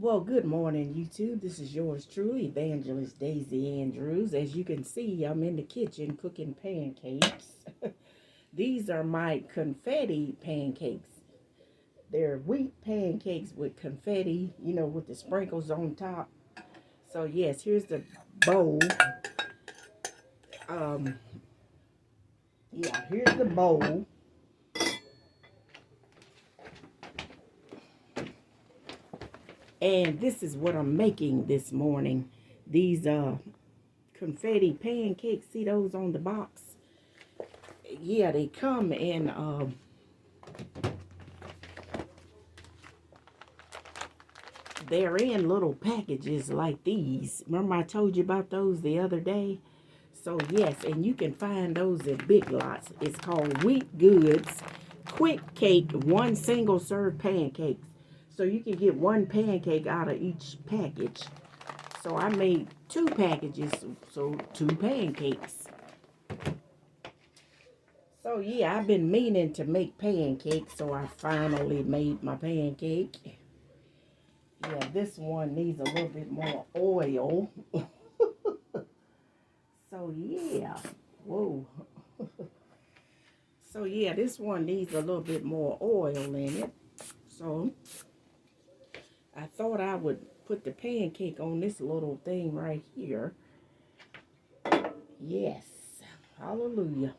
Well, good morning, YouTube. This is yours truly, Evangelist Daisy Andrews. As you can see, I'm in the kitchen cooking pancakes. These are my confetti pancakes. They're wheat pancakes with confetti, with the sprinkles on top. So, yes, here's the bowl. Um, here's the bowl. And this is what I'm making this morning. These confetti pancakes, see those on the box? Yeah, they come in they're in little packages like these. Remember I told you about those the other day? So yes, and you can find those at Big Lots. It's called Wheat Goods Quick Cake One Single Serve Pancakes. So you can get one pancake out of each package. So I made two packages, so two pancakes. So yeah, I've been meaning to make pancakes, so I finally made my pancake. Yeah, this one needs a little bit more oil. So yeah, whoa. So yeah, this one needs a little bit more oil in it. So I thought I would put the pancake on this little thing right here. Yes, hallelujah.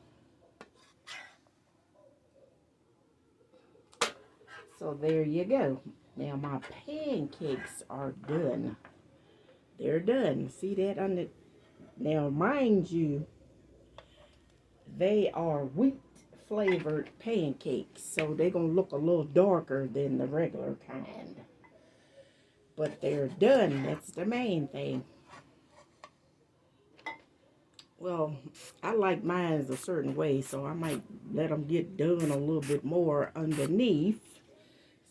So there you go. Now my pancakes are done. They're done. See that on the... Now mind you, they are wheat flavored pancakes, so they're gonna look a little darker than the regular kind. But they're done. That's the main thing. Well, I like mine a certain way, so I might let them get done a little bit more underneath.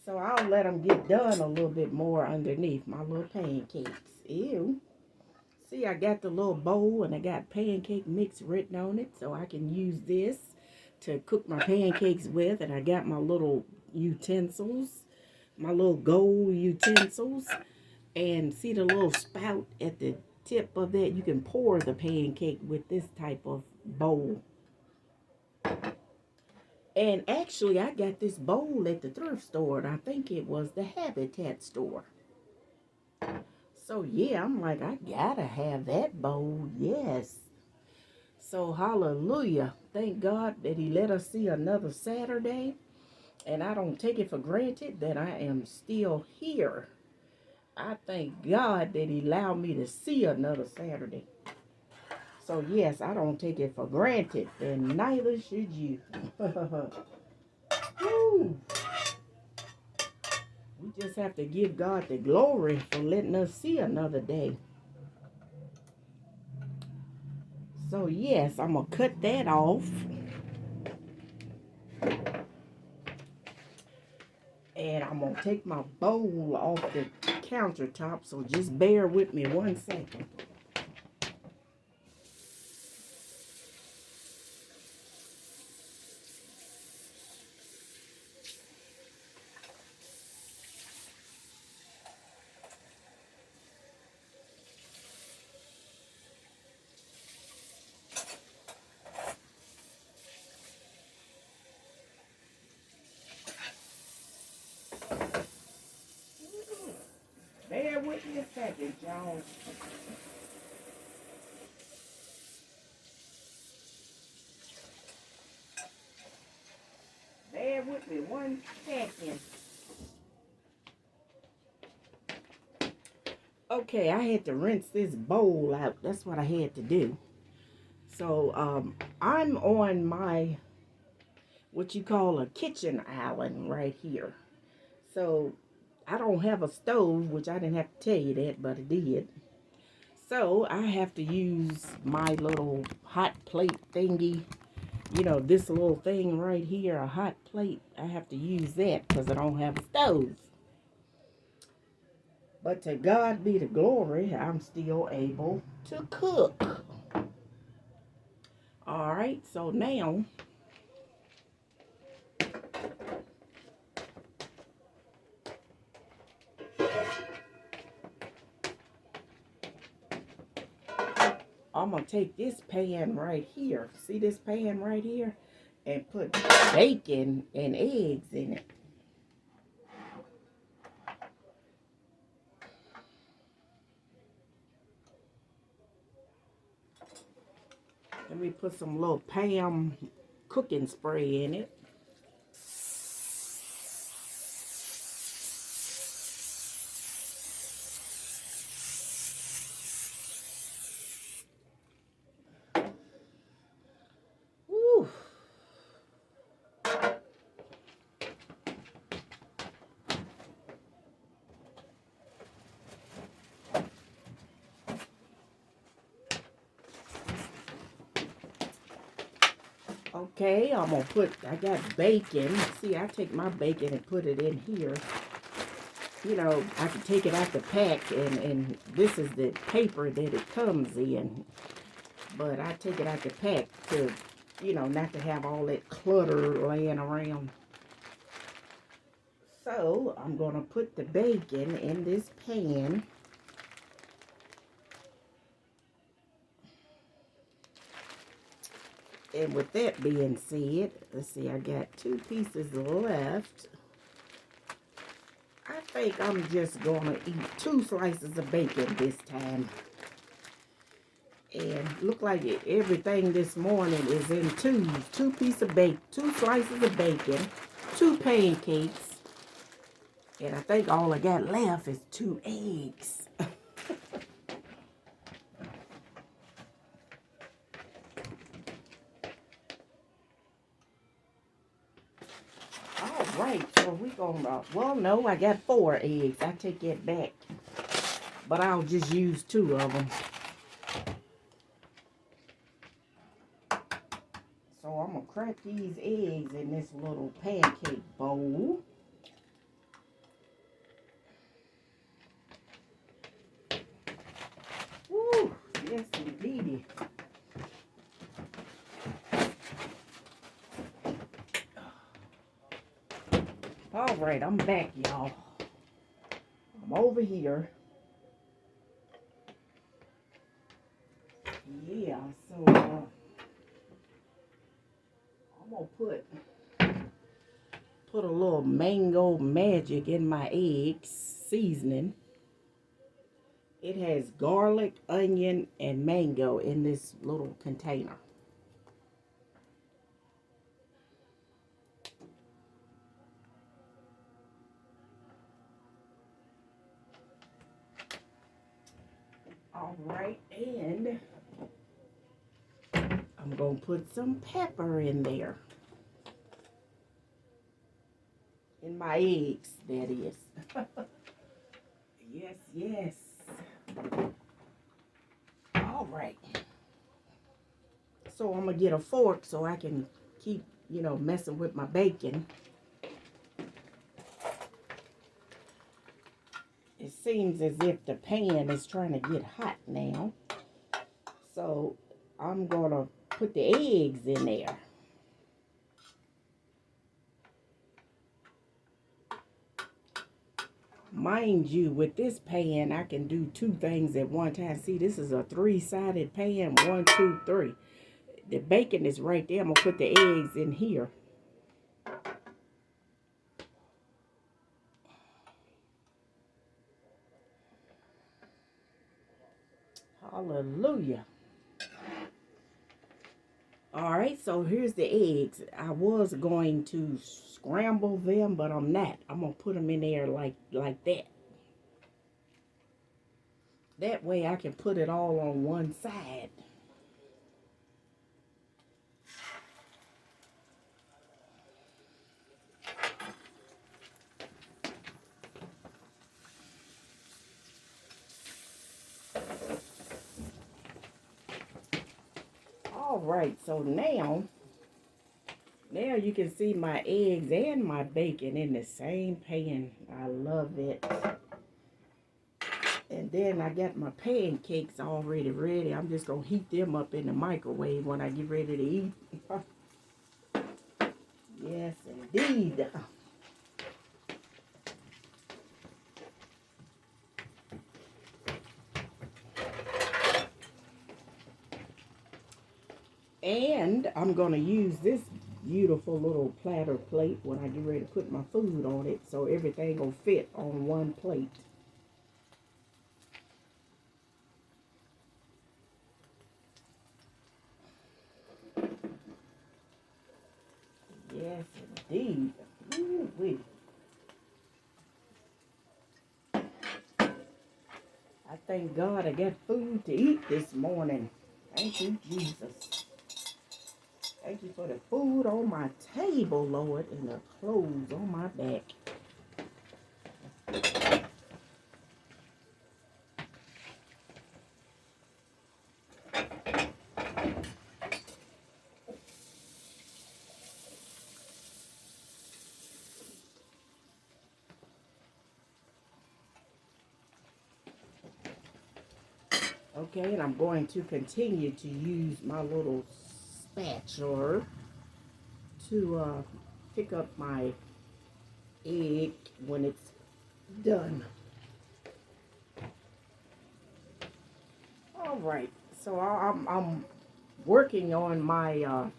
So I'll let them get done a little bit more underneath my little pancakes. Ew. See, I got the little bowl and I got pancake mix written on it, so I can use this to cook my pancakes with. And I got my little utensils, my little gold utensils. And see the little spout at the tip of that? You can pour the pancake with this type of bowl. And actually, I got this bowl at the thrift store, and I think it was the Habitat store. So yeah, I'm like, I gotta have that bowl, yes. So hallelujah. Thank God that he let us see another Saturday. And I don't take it for granted that I am still here. I thank God that he allowed me to see another Saturday. So yes, I don't take it for granted, and neither should you. Woo. We just have to give God the glory for letting us see another day. So yes, I'm going to cut that off. And I'm going to take my bowl off the countertop, so just bear with me 1 second. Bear with me a second, y'all. Bear with me 1 second. Okay, I had to rinse this bowl out. That's what I had to do. So, I'm on my, what you call a kitchen island right here. So, I don't have a stove, which I didn't have to tell you that, but I did. So, I have to use my little hot plate thingy. You know, this little thing right here, a hot plate. I have to use that because I don't have a stove. But to God be the glory, I'm still able to cook. All right, so now I'm going to take this pan right here. See this pan right here? And put bacon and eggs in it. Let me put some little Pam cooking spray in it. Woo. Okay, I got bacon. See, I take my bacon and put it in here. You know, I can take it out the pack, and this is the paper that it comes in. But I take it out the pack to, you know, not to have all that clutter laying around. So, I'm going to put the bacon in this pan. And with that being said, let's see, I got 2 pieces left. I think I'm just going to eat 2 slices of bacon this time. And look like everything this morning is in 2s. 2 pieces of bacon, 2 slices of bacon, 2 pancakes. And I think all I got left is 2 eggs. All right, so we gonna, well, no, I got 4 eggs. I take that back. But I'll just use 2 of them. So I'm gonna crack these eggs in this little pancake bowl. Woo, yes indeedy. All right, I'm back, y'all. I'm over here. Yeah, so I'm gonna put a little mango magic in my eggs seasoning. It has garlic, onion, and mango in this little container. All right, and I'm going to put some pepper in there. In my eggs, that is. Yes, yes. All right. So I'm going to get a fork so I can keep, you know, messing with my bacon. It seems as if the pan is trying to get hot now. So I'm going to put the eggs in there. Mind you, with this pan, I can do 2 things at one time. See, this is a 3-sided pan. 1, 2, 3. The bacon is right there. I'm going to put the eggs in here. Hallelujah. Alright, so here's the eggs. I was going to scramble them, but I'm not. I'm going to put them in there like that. That way I can put it all on one side. Alright, so now you can see my eggs and my bacon in the same pan. I love it. And then I got my pancakes already ready. I'm just going to heat them up in the microwave when I get ready to eat. Yes, indeed. And I'm going to use this beautiful little platter plate when I get ready to put my food on it, so everything will fit on one plate. Yes, indeed. Ooh-wee. I thank God I got food to eat this morning. Thank you, Jesus. Thank you for the food on my table, Lord, and the clothes on my back. Okay, and I'm going to continue to use my little spatula to pick up my egg when it's done. All right, so I'm working on my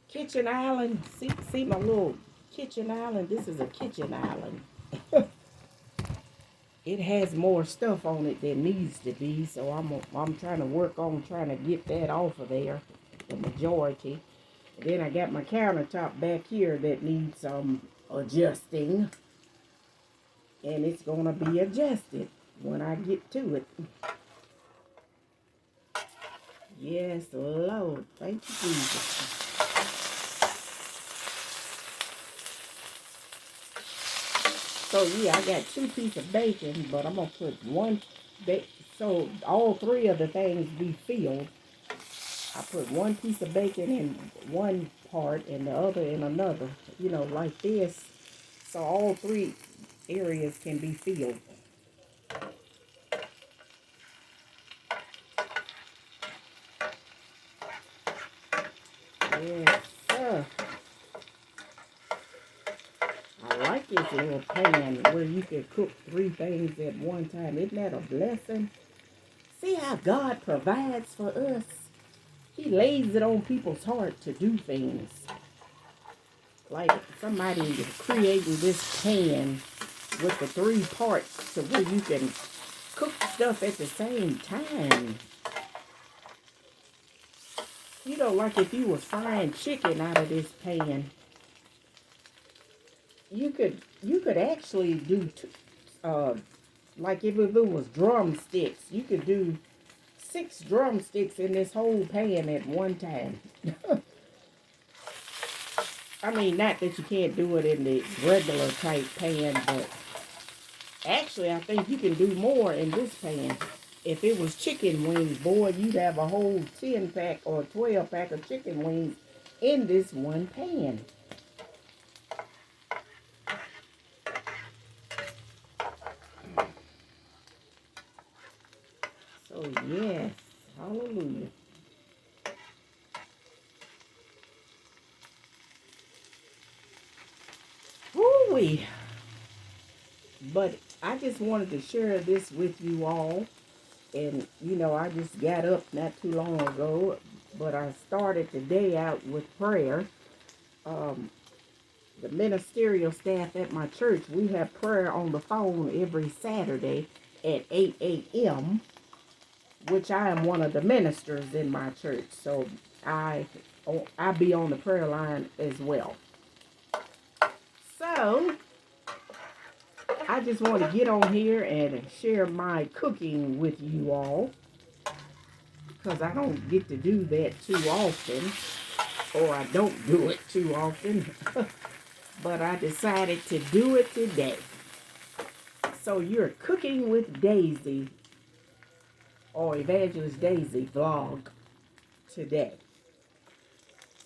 kitchen island. See my little kitchen island. This is a kitchen island. It has more stuff on it than needs to be, so I'm trying to work on trying to get that off of there, the majority. And then I got my countertop back here that needs some adjusting, and it's gonna be adjusted when I get to it. Yes, Lord, thank you, Jesus. So yeah, I got 2 pieces of bacon, but I'm gonna put one so all 3 of the things be filled. I put 1 piece of bacon in one part and the other in another, like this. So all 3 areas can be filled. Yes, sir. I like this little pan where you can cook 3 things at one time. Isn't that a blessing? See how God provides for us? He lays it on people's heart to do things. Like somebody is creating this pan with the 3 parts to where you can cook stuff at the same time. Like if you was frying chicken out of this pan, you could actually do, like if it was drumsticks, you could do 6 drumsticks in this whole pan at one time. I mean, not that you can't do it in the regular type pan, but actually I think you can do more in this pan. If it was chicken wings, boy, you'd have a whole 10-pack or 12-pack of chicken wings in this one pan. So, yes, hallelujah. Woo-wee. But I just wanted to share this with you all. And, I just got up not too long ago, but I started the day out with prayer. The ministerial staff at my church, we have prayer on the phone every Saturday at 8 a.m., which I am one of the ministers in my church. So I be on the prayer line as well. So I just want to get on here and share my cooking with you all, because I don't get to do that too often, or I don't do it too often. But I decided to do it today. So you're cooking with Daisy, or Evangelist Daisy vlog today.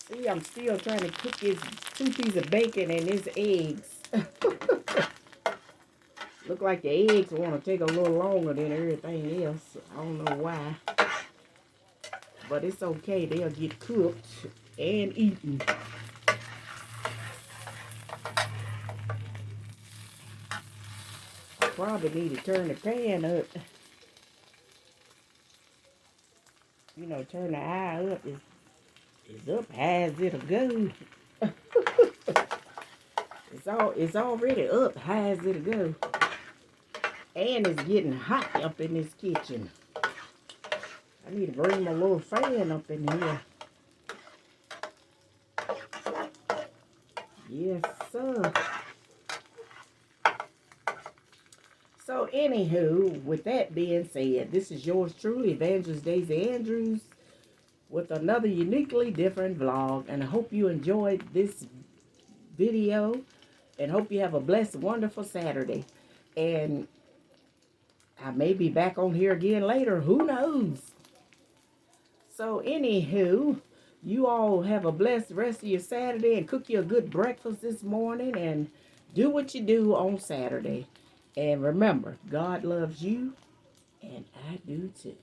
See, I'm still trying to cook his 2 pieces of bacon and his eggs. Look like the eggs want to take a little longer than everything else. I don't know why. But it's okay. They'll get cooked and eaten. I probably need to turn the pan up. You know, turn the eye up. It's up high as it'll go. It's already up high as it'll go. And it's getting hot up in this kitchen. I need to bring my little fan up in here. Yes, sir. So, anywho, with that being said, this is yours truly, Evangelist Daisy Andrews, with another uniquely different vlog. And I hope you enjoyed this video. And hope you have a blessed, wonderful Saturday. And I may be back on here again later. Who knows? So, anywho, you all have a blessed rest of your Saturday and cook you a good breakfast this morning and do what you do on Saturday. And remember, God loves you and I do too.